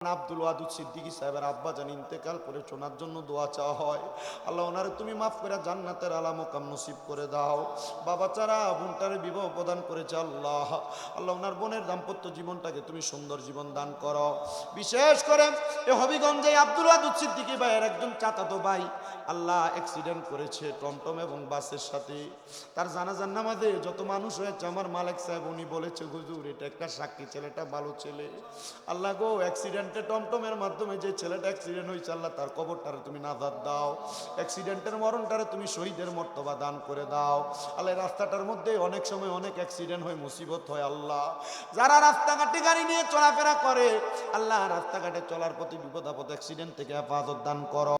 আব্দুল ওয়াদুদ সিদ্দিকী সাহেবের আব্বা জান ইন্তেকাল করেছে, ওনার জন্য দোয়া চাওয়া হয়। আল্লাহ ওনারে তুমি মাফ করে জান্নাতের আলা মোকাম নসিব করে দাও। বাবা চারা বোনটারে বিবাহ প্রদান করেছে আল্লাহ, আল্লাহ ওনার বোনের দাম্পত্য জীবনটাকে তুমি সুন্দর জীবন দান করো। বিশেষ করে এ হবিগঞ্জে আব্দুল ওয়াদুদ সিদ্দিকী ভাইয়ের একজন চাচাতো ভাই আল্লাহ অ্যাক্সিডেন্ট করেছে টমটম এবং বাসের সাথে। তার জানাজার নামাজে যত মানুষ হয়েছে আমার মালিক সাহেব উনি বলেছে হুজুর এটা একটা সাক্ষী, ছেলেটা ভালো ছেলে। আল্লাহ গো অ্যাক্সিডেন্টে টমটমের মাধ্যমে যে ছেলেটা অ্যাক্সিডেন্ট হয়েছে আল্লাহ তার কবরটারে তুমি নাজাত দাও, অ্যাক্সিডেন্টের মরণটারে তুমি শহীদের মর্তবা দান করে দাও। আল্লাহ রাস্তাটার মধ্যে অনেক সময় অনেক অ্যাক্সিডেন্ট হয়, মুসিবত হয়। আল্লাহ যারা রাস্তাঘাটে গাড়ি নিয়ে চলাফেরা করে আল্লাহ রাস্তাঘাটে চলার প্রতি বিপদ আপদ অ্যাক্সিডেন্ট থেকে হেফাজত দান করো।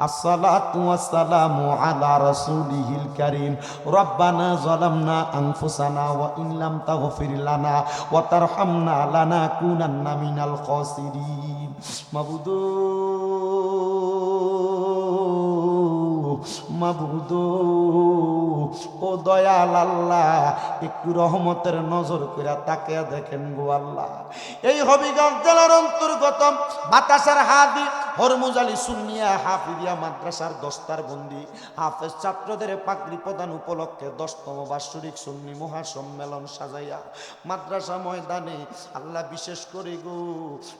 আসসালাতু ওয়াসসালামু আলা রাসূলিহিল কারীম রব্বানা যালামনা আনফুসানা ওয়া ইন লাম তাগফির লানা ওয়া তারহামনা লানাকুনান্না মিনাল খাসিরিন। মাবুদু মাবুদু ও দয়াল আল্লাহ একটু রহমতের নজর করে তাকিয়ে দেখেন গো আল্লাহ। এই হবিগঞ্জ জেলার অন্তর্গত বাতাসার হাদি হরমুজ আলী সুন্নিয়া হাফিজিয়া মাদ্রাসার দস্তার বন্দি হাফেজ ছাত্রদের পাগড়ি প্রদান উপলক্ষে 10তম বার্ষিক সুন্নি মহাসম্মেলন সাজাইয়া মাদ্রাসা ময়দানে আল্লাহ বিশেষ করে গো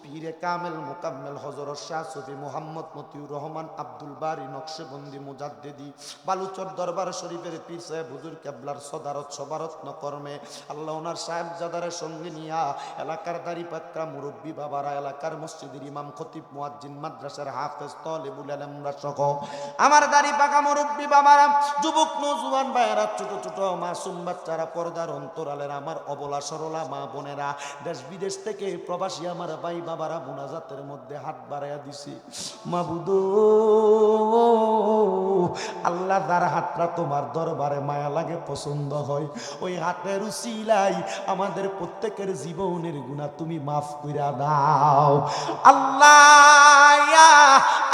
পীরে কামেল মোকাম্মেল হযরত শাহ সুফি মুহাম্মদ মতিউর রহমান আব্দুল বারী নকশবন্দি মুজাদ্দিদি বালুচর দরবার শরীফের পীর সাহেব হুজুর কেবলার সদারত সবারত্ন কর্মে আল্লাহ ওনার সাহেবজাদারের সঙ্গে নিয়া এলাকার দাড়ি পাক্কা মুরব্বী বাবারা, এলাকার মসজিদের ইমাম খতিব মুয়াজ্জিন মাদ্রাসার হাফেজ তালেবুল ইলমরা সহ আমার দাড়ি পাকা মুরব্বী বাবারা, যুবক নওজোয়ান ভাইয়েরা, ছোট ছোট মাসুম বাচ্চারা, পর্দার অন্তরালের আমার অবলা সরলা মা বোনেরা, দেশ বিদেশ থেকে প্রবাসী আমার ভাই বাবারা মুনাজাতের মধ্যে হাত বাড়াইয়া দিছি। মাবুদু আল্লাহ যার হাতটা তোমার দরবারে মায়া লাগে পছন্দ হয় ওই হাতের উসিলাই আমাদের প্রত্যেকের জীবনের গুনাহ তুমি মাফ কইরা দাও আল্লাহ।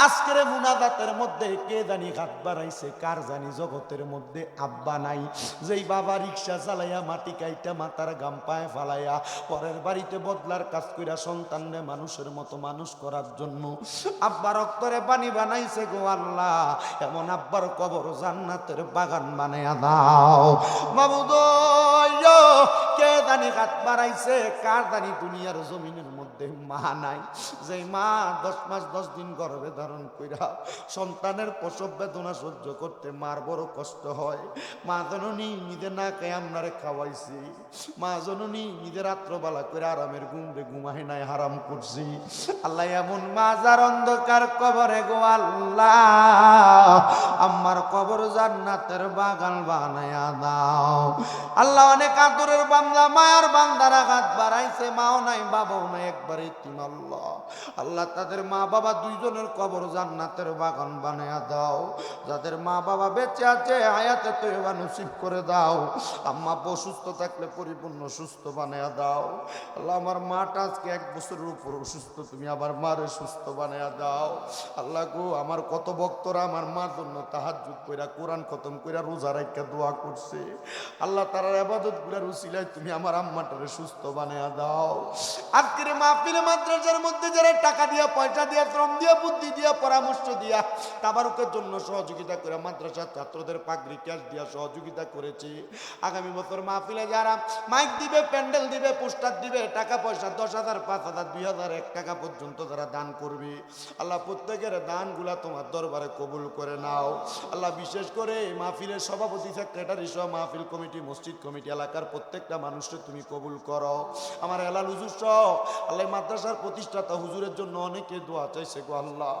আজকের মুনাজাতের মধ্যে কে জানি হাত বাড়াইছে, কার জানি জগতের মধ্যে আব্বা নাই, যেই বাবা রিক্সা চালাইয়া মাটি কাইটা মাথার গাম পায়ে ফালাইয়া পরের বাড়িতে বদলার কাজ কইরা সন্তানরে মানুষের মতো মানুষ করার জন্য আব্বার রক্তরে পানি বানাইছে গো আল্লাহ, এমন আব্বার কবর জান্নাতের বাগান বানাইয়া দাও মাবুদ। কে জানি হাত বাড়াইছে, কার জানি দুনিয়ার জমিনের মধ্যে মা নাই, যে মা 10 মাস 10 দিন গর্ভে ধারণ কইরা সন্তানের প্রসব বেদনা সহ্য করতে মার বড় কষ্ট হয়। মা জননী নিজে না খেয়ে আমরারে খাওয়াইছি, মা জননী নিজে রাত্রবেলা করে আরামের ঘুমরে ঘুমাই নাই হারাম করছি। আল্লাহ এমন মা যার অন্ধকার কবরে গো আল্লাহ আমার কবর জান্নাতের বাগান বানায়া দাও আল্লাহ। অনেক আদরের বান্দা মায়ার বান্দারা হাত বাড়াইছে, মাও নাই বাবাও নাই, একবার ইতিম আল্লাহ। আল্লাহ তাদের মা বাবা দুইজনের কবর জান্নাতের বাগান বানায়া দাও। যাদের মা বাবা বেঁচে আছে হায়াতে তয়বা নসিব করে দাও। আম্মা অসুস্থ থাকলে পরিপূর্ণ সুস্থ বানায়া দাও আল্লাহ। আমার মাটা আজকে 1 বছরের উপর অসুস্থ, তুমি আবার মারে সুস্থ বানায়া দাও আল্লাহ গো। আমার কত ভক্তরা আমার মার জন্য তাহাজ্জুদ কইরা কোরআন খতম কইরা রোজা রাইখা দোয়া করছে আল্লাহ, তার ইবাদত গুলার উসিলায় তুমি আমার আম্মাটারে সুস্থ বানায়া দাও। আজকের মাহফিলে মাদ্রাসার মধ্যে যারা টাকা দিয়া পয়সা দিয়া শ্রম দিয়া বুদ্ধি দিয়া পরামর্শ দিয়া তাবারুকের জন্য সহযোগিতা করে মাদ্রাসার ছাত্রদের পাগড়ি ক্যাশ দিয়া সহযোগিতা করেছে, আগামী বছর মাহফিলে যারা মাইক দিবে, প্যান্ডেল দিবে, পোস্টার দিবে, টাকা পয়সা 10,000 5,000 2,000 1 টাকা পর্যন্ত যারা দান করবে আল্লাহ প্রত্যেকের দানগুলা তোমার দরবারে কবুল করে নাও আল্লাহ। বিশেষ করে মাহফিলের সভাপতি সেক্রেটারি সহ মাহফিল কমিটি মসজিদ কমিটি এলাকার প্রত্যেকটা মানুষকে তুমি কবুল করো। আমার এলাল হুজুর সহ আল্লাহ মাদ্রাসার প্রতিষ্ঠাতা হুজুরের জন্য অনেকে দোয়া চাইছে গো আল্লাহ।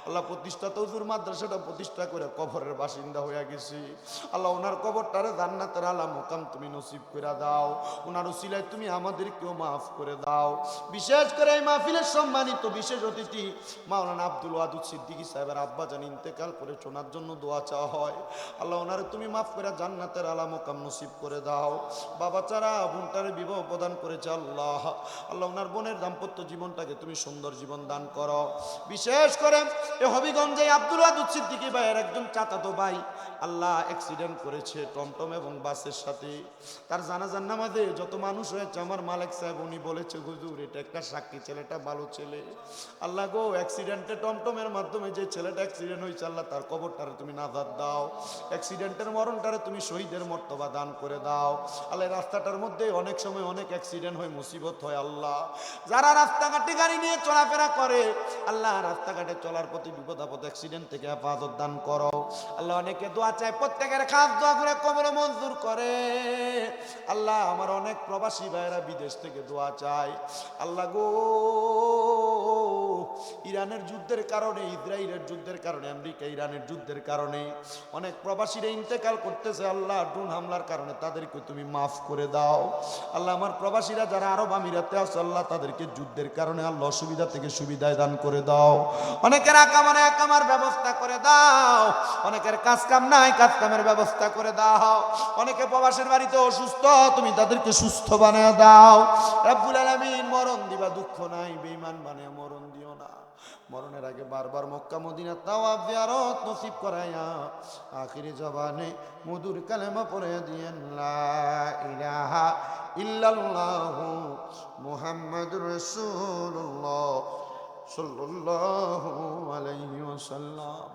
আল্লাহ প্রতিষ্ঠাতা হুজুর মাদ্রাসাটা প্রতিষ্ঠা করে কবরের বাসিন্দা হয়ে গেছি আল্লাহ, ওনার কবরটারে জান্নাতের আলা মুকাম তুমি নসিব করে দাও, ওনার উসিলায় তুমি আমাদেরকেও মাফ করে দাও। বিশেষ করে এই মাহফিলের সম্মানিত বিশেষ অতিথি মাওলানা আব্দুল ওয়াদুদ সিদ্দিকী সাহেবের আব্বা জান ইন্তেকাল করে ওনার জন্য দোয়া চাওয়া হয় আল্লাহ, ওনারে তুমি মাফ করে জান্নাতের আলা মুকাম নসিব করে দাও। বাবা চারা বোনটারে বিবাহ প্রদান করেছে আল্লাহ, আল্লাহ ওনার বোনের দাম্পত্য জীবনটাকে তুমি সুন্দর জীবন দান দান করো। বিশেষ করে এ হবিগঞ্জে আব্দুল ওয়াদুদ সিদ্দিকী ভাইয়ের একজন চাচাতো ভাই আল্লাহ অ্যাক্সিডেন্ট করেছে টমটম এবং বাসের সাথে। তার জানাজার নামাজে যত মানুষ হয়েছে আমার মালিক সাহেব উনি বলেছে হুজুর এটা একটা সাক্ষী, ছেলেটা ভালো ছেলে। আল্লাহ গো, অ্যাক্সিডেন্টে টমটমের মাধ্যমে যে ছেলেটা অ্যাক্সিডেন্ট হয়েছে আল্লাহ তার কবরটারে তুমি নাজাত দাও, অ্যাক্সিডেন্টের মরণটারে তুমি শহীদের মর্তবা দান করে দাও। আল্লাহ রাস্তাটার মধ্যে অনেক সময় অনেক অ্যাক্সিডেন্ট হয়, মুসিবত হয়। আল্লাহ যারা রাস্তাঘাটে গাড়ি নিয়ে চলাফেরা করে আল্লাহ রাস্তাঘাটে চলার প্রতি বিপদ আপদ অ্যাক্সিডেন্ট থেকে হেফাজত দান করো। আল্লাহ অনেকে দোয়া চায়, প্রত্যেকের খাস দোয়া করে কবরে মঞ্জুর করে। আল্লাহ আমার অনেক প্রবাসী ভাইরা বিদেশ থেকে দোয়া চায়। আল্লাহ গো, ইরানের যুদ্ধের কারণে, ইসরায়েলের যুদ্ধের কারণে, আমেরিকা ইরানের যুদ্ধের কারণে অনেক প্রবাসীরা ইন্তেকাল করতেছে। আল্লাহ ড্রোন হামলার কারণে তাদেরকে তুমি মাফ করে দাও। আল্লাহ আমার প্রবাসীরা যারা আরব আমিরাতে আছে আল্লাহ তাদেরকে যুদ্ধের কারণে আল্লাহ অসুবিধা থেকে সুবিধায় দান করে দাও। অনেকের একামার ব্যবস্থা করে দাও, অনেকের কাজ কাম নাই কাজ কামের ব্যবস্থা করে দাও, অনেকে প্রবাসের বাড়িতে অসুস্থ তুমি তাদেরকে সুস্থ বানিয়ে দাও। রব্বুল আলামিন মরণ দিবা দুঃখ নাই, বেঈমান বানিয়ে মরণ দিও না। মরণের আগে বারবার মক্কা মদিনা তাওয়াফ জিয়ারত নসিব করায়া আখিরি জবানে মধুর কালেমা পড়ে দিয়েন লা ইলাহা ইল্লাল্লাহু মুহাম্মাদুর রাসূলুল্লাহ সাল্লাল্লাহু আলাইহি ওয়াসাল্লাম।